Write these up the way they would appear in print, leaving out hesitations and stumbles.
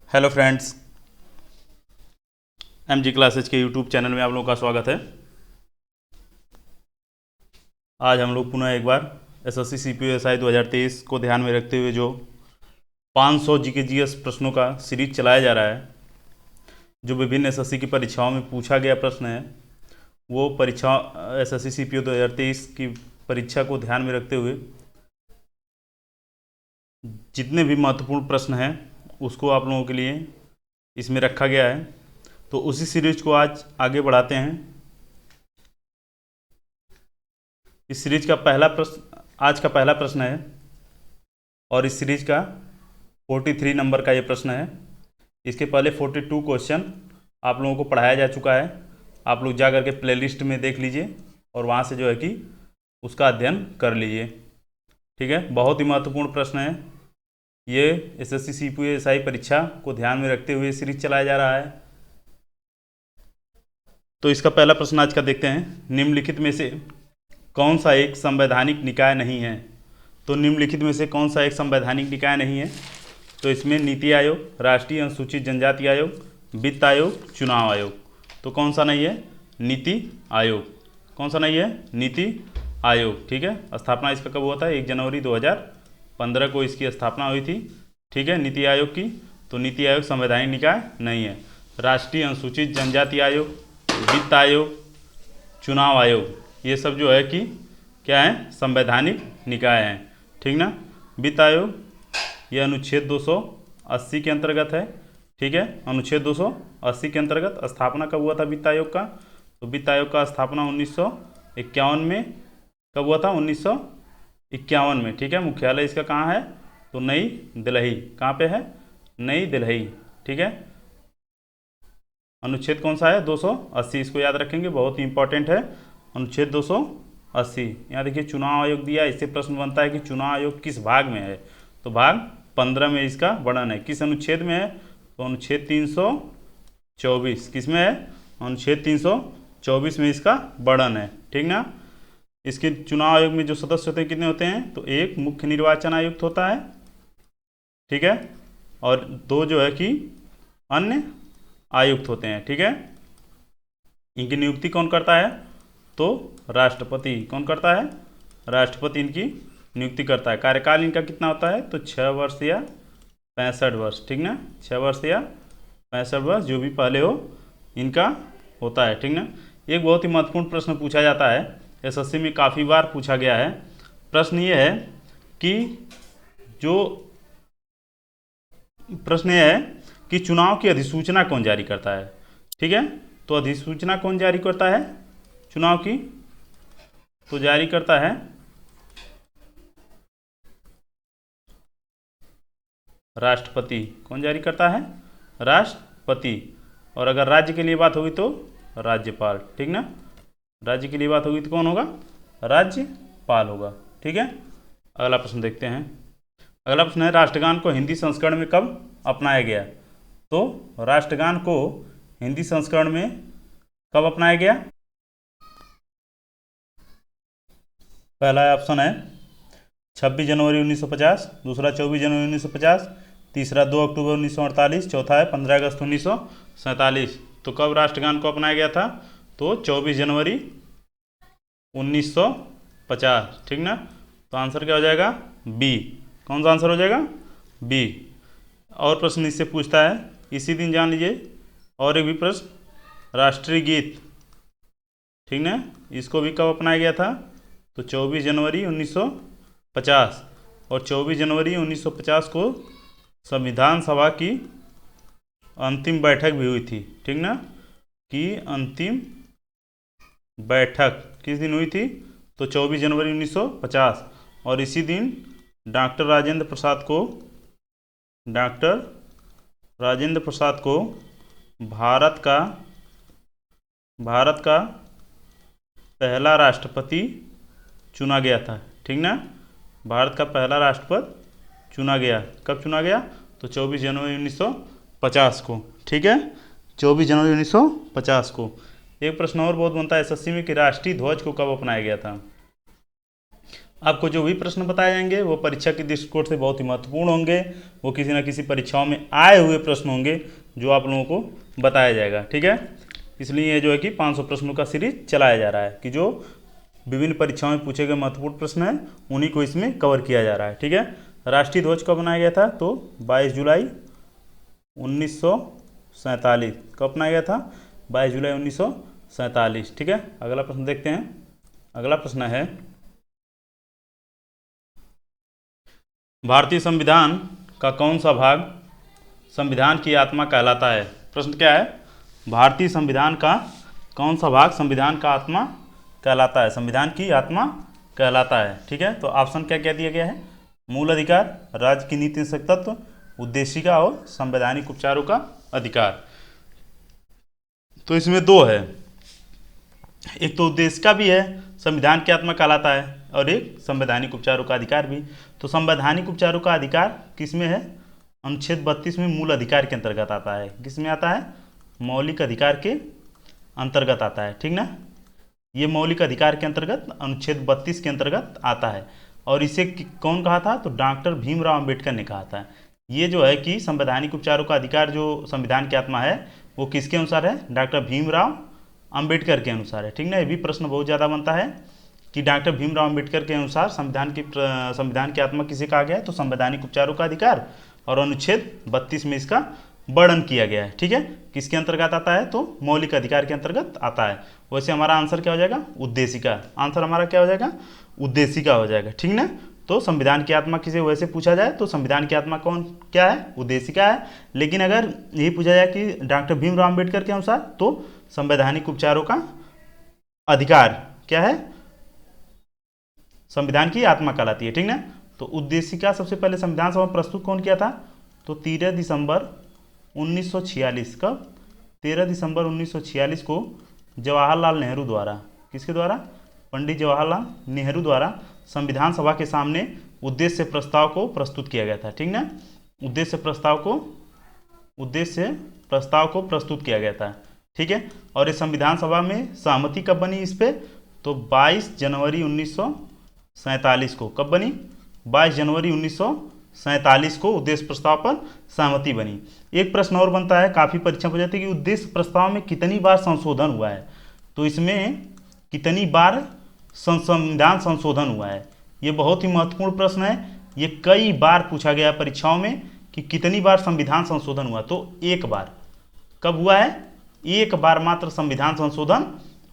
Hello friends, MG classes के YouTube channel में आप लोगों का स्वागत है। आज हम लोग पुनः एक बार SSC CPO SI 2023 को ध्यान में रखते हुए जो 500 GK/GS प्रश्नों का सीरीज चलाया जा रहा है, जो विभिन्न SSC की परीक्षाओं में पूछा गया प्रश्न है, वो परीक्षा SSC CPO 2023 की परीक्षा को ध्यान में रखते हुए जितने भी महत्वपूर्ण प्रश्न हैं उसको आप लोगों के लिए इसमें रखा गया है। तो उसी सीरीज को आज आगे बढ़ाते हैं। इस सीरीज का पहला प्रश्न, आज का पहला प्रश्न है और इस सीरीज का 43 नंबर का ये प्रश्न है। इसके पहले 42 क्वेश्चन आप लोगों को पढ़ाया जा चुका है। आप लोग जा करके प्लेलिस्ट में देख लीजिए और वहाँ से जो है कि उसका अध्ययन कर लीजिए। ठीक है, बहुत ही महत्वपूर्ण प्रश्न है ये। SSC CPO SI परीक्षा को ध्यान में रखते हुए सीरीज चलाया जा रहा है। तो इसका पहला प्रश्न आज का देखते हैं। निम्नलिखित में से कौन सा एक संवैधानिक निकाय नहीं है? तो निम्नलिखित में से कौन सा एक संवैधानिक निकाय नहीं है? तो इसमें नीति आयोग, राष्ट्रीय अनुसूचित जनजाति आयोग, वित्त आयोग, चुनाव आयोग। तो कौन सा नहीं है? नीति आयोग। कौन सा नहीं है? नीति आयोग। ठीक है, स्थापना इसका कब हुआ था? 1 जनवरी 2015 को इसकी स्थापना हुई थी। ठीक है, नीति आयोग की। तो नीति आयोग संवैधानिक निकाय नहीं है। राष्ट्रीय अनुसूचित जनजाति आयोग, वित्त आयोग, चुनाव आयोग, ये सब जो है कि क्या है? संवैधानिक निकाय हैं। ठीक ना। वित्त आयोग ये अनुच्छेद 280 के अंतर्गत है। ठीक है, अनुच्छेद 280 के अंतर्गत स्थापना कब हुआ था वित्त आयोग का? तो वित्त आयोग का स्थापना 1951 में कब हुआ था? 1951 में। ठीक है, मुख्यालय इसका कहाँ है? तो नई दिल्ली। कहाँ पे है? नई दिल्ली। ठीक है, अनुच्छेद कौन सा है? 280। इसको याद रखेंगे, बहुत ही इंपॉर्टेंट है। अनुच्छेद 280। यहाँ देखिए चुनाव आयोग दिया, इससे प्रश्न बनता है कि चुनाव आयोग किस भाग में है? तो भाग 15 में इसका वर्णन है। किस अनुच्छेद में है? तो अनुच्छेद 324। किस में है? अनुच्छेद 324 में इसका वर्णन है। ठीक ना। इसके चुनाव आयोग में जो सदस्य होते हैं कितने होते हैं? तो एक मुख्य निर्वाचन आयुक्त होता है। ठीक है, और 2 जो है कि अन्य आयुक्त होते हैं। ठीक है, इनकी नियुक्ति कौन करता है? तो राष्ट्रपति। कौन करता है? राष्ट्रपति इनकी नियुक्ति करता है। कार्यकाल इनका कितना होता है? तो 6 वर्ष या 65 वर्ष। ठीक ना, 6 वर्ष या 65 वर्ष, जो भी पहले हो इनका होता है। ठीक ना। एक बहुत ही महत्वपूर्ण प्रश्न पूछा जाता है, SSC में काफ़ी बार पूछा गया है। प्रश्न ये है कि चुनाव की अधिसूचना कौन जारी करता है? ठीक है, तो अधिसूचना कौन जारी करता है चुनाव की? तो जारी करता है राष्ट्रपति। कौन जारी करता है? राष्ट्रपति। और अगर राज्य के लिए बात होगी तो राज्यपाल। ठीक ना, राज्य के लिए बात होगी तो कौन होगा? राज्यपाल होगा। ठीक है, अगला प्रश्न देखते हैं। अगला प्रश्न है, राष्ट्रगान को हिंदी संस्करण में कब अपनाया गया? तो राष्ट्रगान को हिंदी संस्करण में कब अपनाया गया? पहला ऑप्शन है 26 जनवरी 1950, दूसरा 24 जनवरी 1950, तीसरा 2 अक्टूबर 1948, चौथा है 15 अगस्त 1947। तो कब राष्ट्रगान को अपनाया गया था? तो 24 जनवरी 1950। ठीक ना, तो आंसर क्या हो जाएगा? बी। कौन सा आंसर हो जाएगा? बी। और प्रश्न इससे पूछता है, इसी दिन जान लीजिए और एक भी प्रश्न, राष्ट्रीय गीत। ठीक ना, इसको भी कब अपनाया गया था? तो 24 जनवरी 1950। और 24 जनवरी 1950 को संविधान सभा की अंतिम बैठक भी हुई थी। ठीक ना, कि अंतिम बैठक किस दिन हुई थी? तो 24 जनवरी 1950। और इसी दिन डॉक्टर राजेंद्र प्रसाद को भारत का पहला राष्ट्रपति चुना गया था। ठीक ना, भारत का पहला राष्ट्रपति चुना गया। कब चुना गया? तो 24 जनवरी 1950 को। ठीक है, 24 जनवरी 1950 को। एक प्रश्न और बहुत बनता है SSC में कि राष्ट्रीय ध्वज को कब अपनाया गया था? आपको जो भी प्रश्न बताए जाएंगे वो परीक्षा के दृष्टिकोण से बहुत ही महत्वपूर्ण होंगे, वो किसी न किसी परीक्षाओं में आए हुए प्रश्न होंगे जो आप लोगों को बताया जाएगा। ठीक है, इसलिए ये जो है कि 500 प्रश्नों का सीरीज चलाया जा रहा है कि जो विभिन्न परीक्षाओं में पूछे गए महत्वपूर्ण प्रश्न हैं उन्हीं को इसमें कवर किया जा रहा है। ठीक है, राष्ट्रीय ध्वज कब बनाया गया था? तो 22 जुलाई 1947। कब बनाया गया था? 22 जुलाई 1947। ठीक है, अगला प्रश्न देखते हैं। अगला प्रश्न है, भारतीय संविधान का कौन सा भाग संविधान की आत्मा कहलाता है? प्रश्न क्या है? भारतीय संविधान का कौन सा भाग संविधान का आत्मा कहलाता है, संविधान की आत्मा कहलाता है? ठीक है, तो ऑप्शन क्या क्या दिया गया है? मूल अधिकार, राज्य की नीति निषेध तत्व, उद्देशिका और संवैधानिक उपचारों का अधिकार। तो इसमें दो है, एक तो उद्देशिका भी है, संविधान की आत्मा कहलाता है, और एक संवैधानिक उपचारों का अधिकार भी। तो संवैधानिक उपचारों का अधिकार किस में है? अनुच्छेद 32 में मूल अधिकार के अंतर्गत आता है। किस में आता है? मौलिक अधिकार के अंतर्गत आता है। ठीक ना, ये मौलिक अधिकार के अंतर्गत अनुच्छेद 32 के अंतर्गत आता है। और इसे कौन कहा था? तो डॉक्टर भीमराव अंबेडकर ने कहा था। ये जो है कि संवैधानिक उपचारों का अधिकार जो संविधान की आत्मा है वो किसके अनुसार है? डॉक्टर भीमराव अंबेडकर के अनुसार है। ठीक ना, ये भी प्रश्न बहुत ज़्यादा बनता है कि डॉक्टर भीमराव अंबेडकर के अनुसार संविधान की आत्मा किसे कहा गया है? तो संवैधानिक उपचारों का अधिकार, और अनुच्छेद 32 में इसका वर्णन किया गया है। ठीक है, किसके अंतर्गत आता है? तो मौलिक अधिकार के अंतर्गत आता है। वैसे हमारा आंसर क्या हो जाएगा? उद्देशिका। आंसर हमारा क्या हो जाएगा? उद्देशिका हो जाएगा। ठीक ना, तो संविधान की आत्मा किसे वैसे पूछा जाए तो संविधान की आत्मा कौन क्या है? उद्देशिका है। लेकिन अगर यही पूछा जाए कि डॉक्टर भीमराव अंबेडकर के अनुसार, तो संवैधानिक उपचारों का अधिकार क्या है? संविधान की आत्मा कहलाती है। ठीक ना, तो उद्देशिका सबसे पहले संविधान सभा में प्रस्तुत कौन किया था? तो 13 दिसंबर 1946। कब? 13 दिसंबर 1946 को जवाहरलाल नेहरू द्वारा, किसके द्वारा? पंडित जवाहरलाल नेहरू द्वारा संविधान सभा के सामने उद्देश्य प्रस्ताव को प्रस्तुत किया गया था। ठीक ना, उद्देश्य प्रस्ताव को प्रस्तुत किया गया था। ठीक है, और इस संविधान सभा में सहमति कब बनी इस पे? तो 22 जनवरी 1947 को। कब बनी? 22 जनवरी 1947 को उद्देश्य प्रस्ताव पर सहमति बनी। एक प्रश्न और बनता है, काफ़ी परीक्षा हो जाती है कि उद्देश्य प्रस्ताव में कितनी बार संशोधन हुआ है? तो इसमें कितनी बार संविधान संशोधन हुआ है? ये बहुत ही महत्वपूर्ण प्रश्न है। ये कई बार पूछा गया है परीक्षाओं में कि कितनी बार संविधान संशोधन हुआ? तो एक बार। कब हुआ है? एक बार मात्र संविधान संशोधन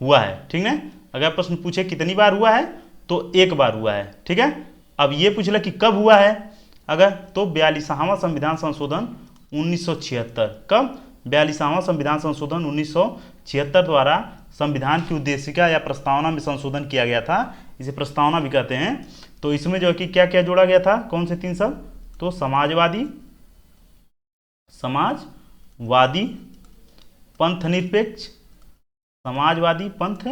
हुआ है। ठीक है, अगर प्रश्न पूछे कितनी बार हुआ है तो एक बार हुआ है। ठीक है, अब ये पूछ ले कि कब हुआ है अगर, तो 42वां संविधान संशोधन 1976। कब? 42वां संविधान संशोधन 1976 द्वारा संविधान की उद्देशिका या प्रस्तावना में संशोधन किया गया था। इसे प्रस्तावना भी कहते हैं। तो इसमें जो है कि क्या क्या जोड़ा गया था? कौन से 3 शब्द? तो समाजवादी, पंथ निरपेक्ष, समाजवादी, पंथ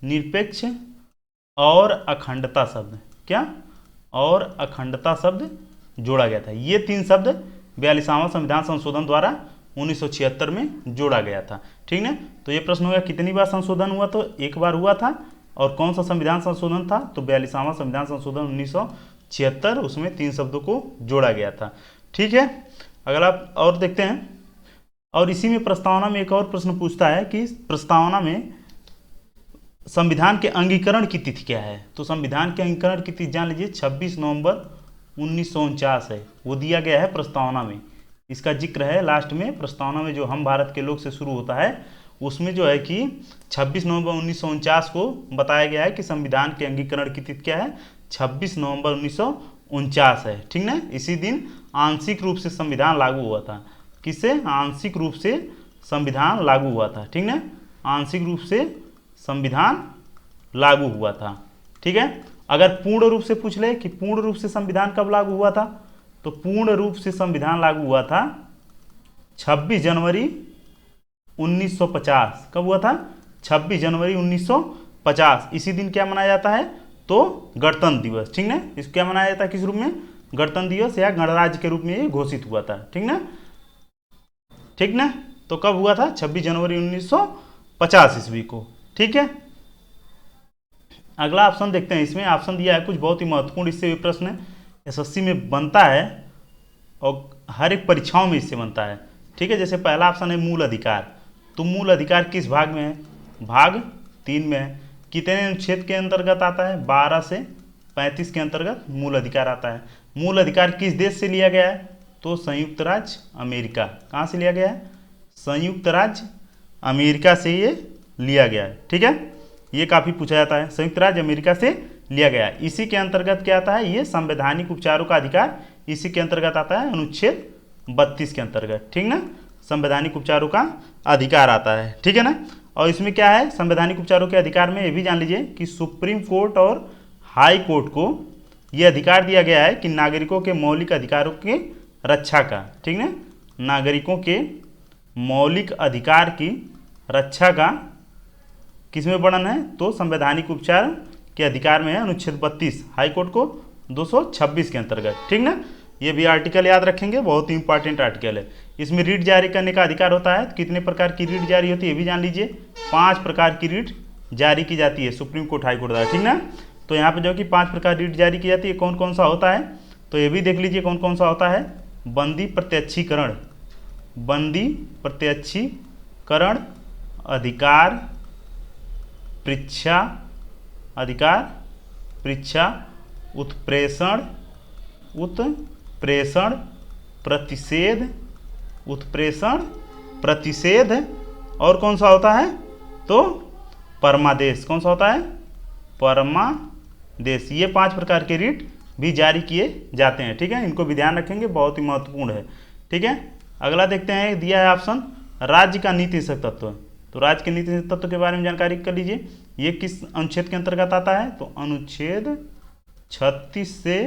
निरपेक्ष और अखंडता शब्द। क्या? और अखंडता शब्द जोड़ा गया था। ये 3 शब्द 42वां संविधान संशोधन द्वारा 1976 में जोड़ा गया था। ठीक ना, तो ये प्रश्न हो गया कितनी बार संशोधन हुआ? तो एक बार हुआ था। और कौन सा संविधान संशोधन था? तो 42वां संविधान संशोधन 1976, उसमें 3 शब्दों को जोड़ा गया था। ठीक है, अगर आप और देखते हैं, और इसी में प्रस्तावना में एक और प्रश्न पूछता है कि प्रस्तावना में संविधान के अंगीकरण की तिथि क्या है? तो संविधान के अंगीकरण की तिथि जान लीजिए 26 नवंबर 1949 है, वो दिया गया है प्रस्तावना में। इसका जिक्र है लास्ट में प्रस्तावना में, जो हम भारत के लोग से शुरू होता है उसमें जो है कि 26 नवंबर 1949 को बताया गया है कि संविधान के अंगीकरण की तिथि क्या है? 26 नवंबर 1949 है। ठीक ना, इसी दिन आंशिक रूप से संविधान लागू हुआ था। किससे? आंशिक रूप से संविधान लागू हुआ था। ठीक ना, आंशिक रूप से संविधान लागू हुआ था। ठीक है, अगर पूर्ण रूप से पूछ ले कि पूर्ण रूप से संविधान कब लागू हुआ था, तो पूर्ण रूप से संविधान लागू हुआ था 26 जनवरी 1950। कब हुआ था? 26 जनवरी 1950। इसी दिन क्या मनाया जाता है? तो गणतंत्र दिवस। ठीक ना, इसको क्या मनाया जाता है? किस रूप में? गणतंत्र दिवस या गणराज्य के रूप में ये घोषित हुआ था। ठीक ना, ठीक ना, तो कब हुआ था? 26 जनवरी 1950 ईस्वी को। ठीक है, अगला ऑप्शन देखते हैं। इसमें ऑप्शन दिया है कुछ बहुत ही महत्वपूर्ण, इससे भी प्रश्न एसएससी में बनता है और हर एक परीक्षाओं में इससे बनता है। ठीक है, जैसे पहला ऑप्शन है मूल अधिकार। तो मूल अधिकार किस भाग में है? भाग 3 में है। कितने अनुच्छेद के अंतर्गत आता है? 12 से 35 के अंतर्गत मूल अधिकार आता है। मूल अधिकार किस देश से लिया गया है? तो संयुक्त राज्य अमेरिका। कहाँ से लिया गया है? संयुक्त राज्य अमेरिका से ये लिया गया है। ठीक है, ये काफ़ी पूछा जाता है, संयुक्त राज्य अमेरिका से लिया गया है। इसी के अंतर्गत क्या आता है? ये संवैधानिक उपचारों का अधिकार इसी के अंतर्गत आता है, अनुच्छेद 32 के अंतर्गत। ठीक ना, संवैधानिक उपचारों का अधिकार आता है। ठीक है ना। और इसमें क्या है, संवैधानिक उपचारों के अधिकार में ये भी जान लीजिए कि सुप्रीम कोर्ट और हाई कोर्ट को ये अधिकार दिया गया है कि नागरिकों के मौलिक अधिकारों की रक्षा का, ठीक ना, नागरिकों के मौलिक अधिकार की रक्षा का किसमें वर्णन है? तो संवैधानिक उपचार के अधिकार में है, अनुच्छेद 32, हाई कोर्ट को 226 के अंतर्गत। ठीक ना, ये भी आर्टिकल याद रखेंगे, बहुत ही इंपॉर्टेंट आर्टिकल है। इसमें रीट जारी करने का अधिकार होता है। कितने प्रकार की रीट जारी होती है ये भी जान लीजिए। 5 प्रकार की रीट जारी की जाती है सुप्रीम कोर्ट हाई कोर्ट द्वारा। ठीक ना, तो यहाँ पे जो कि 5 प्रकार रीट जारी की जाती है, कौन कौन सा होता है तो ये भी देख लीजिए कौन कौन सा होता है। बंदी प्रत्यक्षीकरण, बंदी प्रत्यक्षीकरण अधिकार परीक्षा, अधिकार परीक्षा, उत्प्रेषण, उत्प्रेषण प्रतिषेध, उत्प्रेषण प्रतिषेध, और कौन सा होता है तो परमादेश। कौन सा होता है? परमादेश। ये 5 प्रकार के रीट भी जारी किए जाते हैं। ठीक है, इनको भी ध्यान रखेंगे, बहुत ही महत्वपूर्ण है। ठीक है, अगला देखते हैं, दिया है ऑप्शन राज्य का नीति निषेध तत्व। तो राज्य के नीति निषेध तत्व के बारे में जानकारी कर लीजिए। ये किस अनुच्छेद के अंतर्गत आता है? तो अनुच्छेद 36 से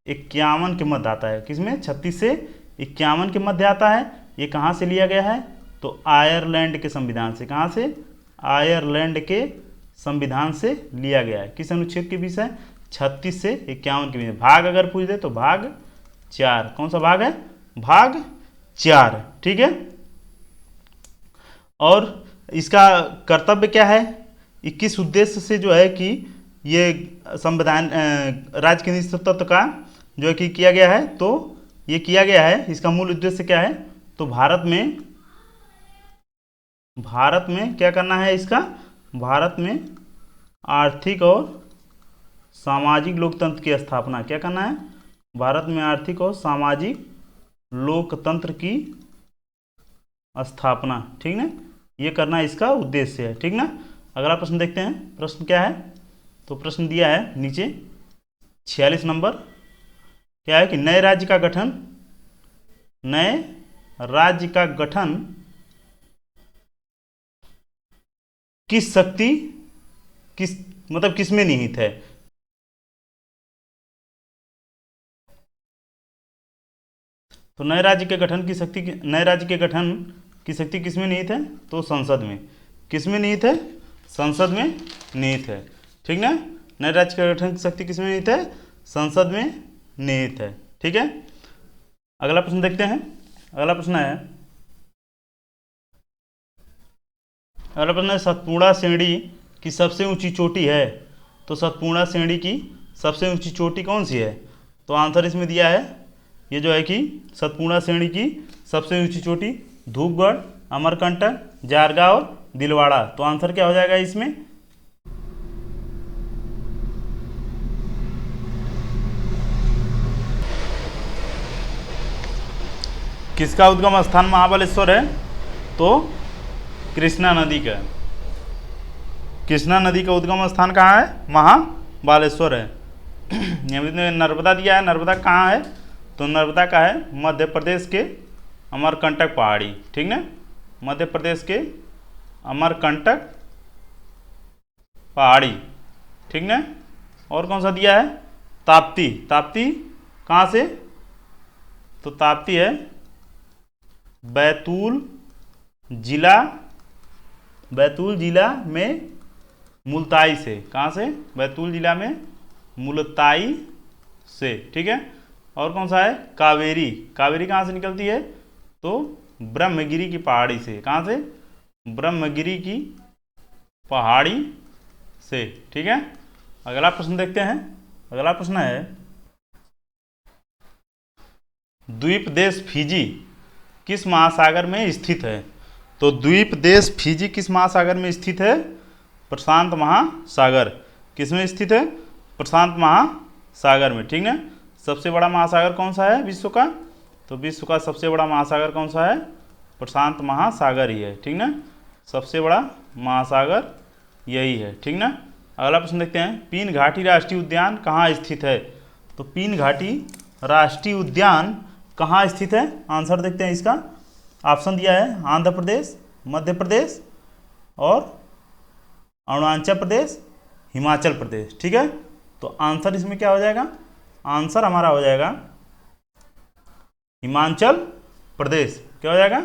51 के मध्य आता है। किसमें? 36 से 51 के मध्य आता है। ये कहाँ से लिया गया है? तो आयरलैंड के संविधान से। कहाँ से? आयरलैंड के संविधान से लिया गया है। किस अनुच्छेद के विषय? 36 से 51 के विषय। भाग अगर पूछ दे तो भाग 4। कौन सा भाग है? भाग 4। ठीक है, और इसका कर्तव्य क्या है? 21 उद्देश्य से जो है कि ये संविधान राज्य के निषेध तत्व का जो है कि किया गया है। तो ये किया गया है, इसका मूल उद्देश्य क्या है? तो भारत में क्या करना है इसका? भारत में आर्थिक और सामाजिक लोकतंत्र की स्थापना। क्या करना है? भारत में आर्थिक और सामाजिक लोकतंत्र की स्थापना। ठीक ना, ये करना इसका उद्देश्य है। ठीक ना, अगला प्रश्न देखते हैं। प्रश्न क्या है? तो प्रश्न दिया है नीचे 46 नंबर, क्या है कि नए राज्य का गठन, नए राज्य का गठन किस शक्ति, किस मतलब किसमें निहित है? तो नए राज्य के गठन की शक्ति, नए राज्य के गठन की शक्ति किसमें निहित है? तो संसद में। किसमें निहित है? संसद में निहित है। ठीक ना, नए राज्य के गठन की शक्ति किसमें निहित है? संसद में निहित है। ठीक है, अगला प्रश्न देखते हैं। अगला प्रश्न है सतपुड़ा श्रेणी की सबसे ऊंची चोटी है। तो सतपुड़ा श्रेणी की सबसे ऊंची चोटी कौन सी है? तो आंसर इसमें दिया है, ये जो है कि सतपुड़ा श्रेणी की सबसे ऊंची चोटी धूपगढ़, अमरकंटक, जारगा और दिलवाड़ा। तो आंसर क्या हो जाएगा इसमें? किसका उद्गम स्थान महाबलेश्वर है? तो कृष्णा नदी का। कृष्णा नदी का उद्गम स्थान कहाँ है? महाबलेश्वर है। नर्मदा दिया है, नर्मदा कहाँ है? तो नर्मदा का है मध्य प्रदेश के अमरकंटक पहाड़ी। ठीक ना, मध्य प्रदेश के अमरकंटक पहाड़ी। ठीक ना, और कौन सा दिया है? ताप्ती। ताप्ती कहाँ से? तो ताप्ती है बैतूल जिला, बैतूल जिला में मुल्ताई से। कहाँ से? बैतूल जिला में मुल्ताई से। ठीक है, और कौन सा है? कावेरी। कावेरी कहाँ से निकलती है? तो ब्रह्मगिरी की पहाड़ी से। कहाँ से? ब्रह्मगिरी की पहाड़ी से। ठीक है, अगला प्रश्न देखते हैं। अगला प्रश्न है, द्वीप देश फिजी किस महासागर में स्थित है? तो द्वीप देश फिजी किस महासागर में स्थित है? प्रशांत महासागर। किस में स्थित है? प्रशांत महासागर में, ठीक ना। सबसे बड़ा महासागर कौन सा है विश्व का? तो विश्व का सबसे बड़ा महासागर कौन सा है? प्रशांत महासागर ही है, ठीक ना। सबसे बड़ा महासागर यही है, ठीक ना। अगला प्रश्न देखते हैं, पीन घाटी राष्ट्रीय उद्यान कहाँ स्थित है? तो पीन घाटी राष्ट्रीय उद्यान कहाँ स्थित है? आंसर देखते हैं इसका। ऑप्शन दिया है आंध्र प्रदेश, मध्य प्रदेश और अरुणाचल प्रदेश, हिमाचल प्रदेश, ठीक है। तो आंसर इसमें क्या हो जाएगा? आंसर हमारा हो जाएगा हिमाचल प्रदेश। क्या हो जाएगा?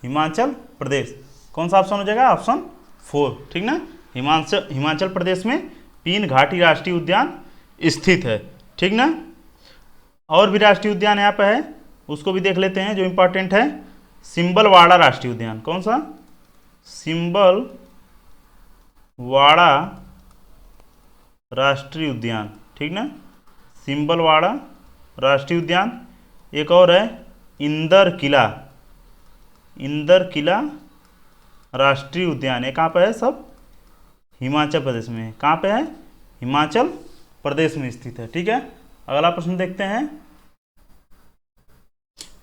हिमाचल प्रदेश। कौन सा ऑप्शन हो जाएगा? ऑप्शन 4, ठीक ना। हिमाचल प्रदेश में पीन घाटी राष्ट्रीय उद्यान स्थित है, ठीक ना। और भी राष्ट्रीय उद्यान यहाँ पे है, उसको भी देख लेते हैं जो इम्पोर्टेंट है। सिंबलवाड़ा राष्ट्रीय उद्यान। कौन सा? सिंबलवाड़ा राष्ट्रीय उद्यान, ठीक ना। सिंबलवाड़ा राष्ट्रीय उद्यान। एक और है इंदरकिला राष्ट्रीय उद्यान। ये कहाँ पे है? सब हिमाचल प्रदेश में। कहाँ पे है? हिमाचल प्रदेश में स्थित है, ठीक है। अगला प्रश्न देखते हैं,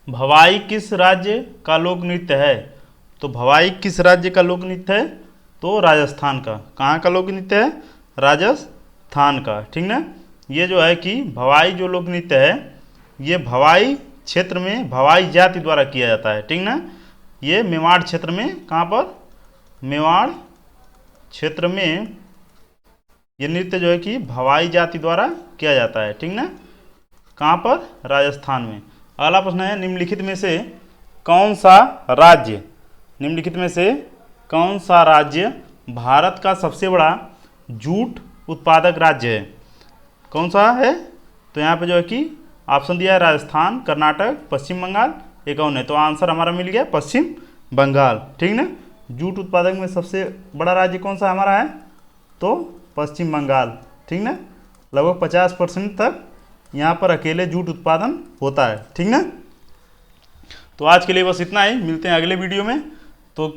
भवाई किस राज्य का लोक नृत्य है? तो भवाई किस राज्य का लोक नृत्य है? तो राजस्थान का। कहाँ का लोक नृत्य है? राजस्थान का, ठीक ना। ये जो है कि भवाई जो लोक नृत्य है, ये भवाई क्षेत्र में भवाई जाति द्वारा किया जाता है, ठीक ना। ये मेवाड़ क्षेत्र में, कहाँ पर? मेवाड़ क्षेत्र में ये नृत्य जो है कि भवाई जाति द्वारा किया जाता है, ठीक ना। कहाँ पर? राजस्थान में। अगला प्रश्न है, निम्नलिखित में से कौन सा राज्य भारत का सबसे बड़ा जूट उत्पादक राज्य है? कौन सा है? तो यहाँ पे जो है कि ऑप्शन दिया है राजस्थान, कर्नाटक, पश्चिम बंगाल, एक और है। तो आंसर हमारा मिल गया पश्चिम बंगाल, ठीक ना। जूट उत्पादक में सबसे बड़ा राज्य कौन सा हमारा है? तो पश्चिम बंगाल, ठीक ना। लगभग 50% तक यहाँ पर अकेले जूट उत्पादन होता है, ठीक ना। तो आज के लिए बस इतना ही, मिलते हैं अगले वीडियो में। तो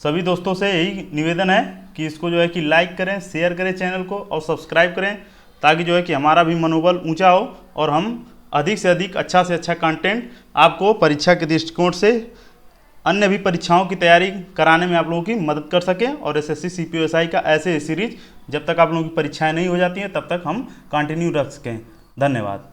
सभी दोस्तों से यही निवेदन है कि इसको जो है कि लाइक करें, शेयर करें चैनल को और सब्सक्राइब करें, ताकि जो है कि हमारा भी मनोबल ऊंचा हो और हम अधिक से अधिक अच्छा से अच्छा कंटेंट आपको परीक्षा के दृष्टिकोण से अन्य भी परीक्षाओं की तैयारी कराने में आप लोगों की मदद कर सकें। और एसएससी सीपीएसआई का ऐसे सीरीज जब तक आप लोगों की परीक्षाएं नहीं हो जाती हैं तब तक हम कंटिन्यू रख सकें। धन्यवाद।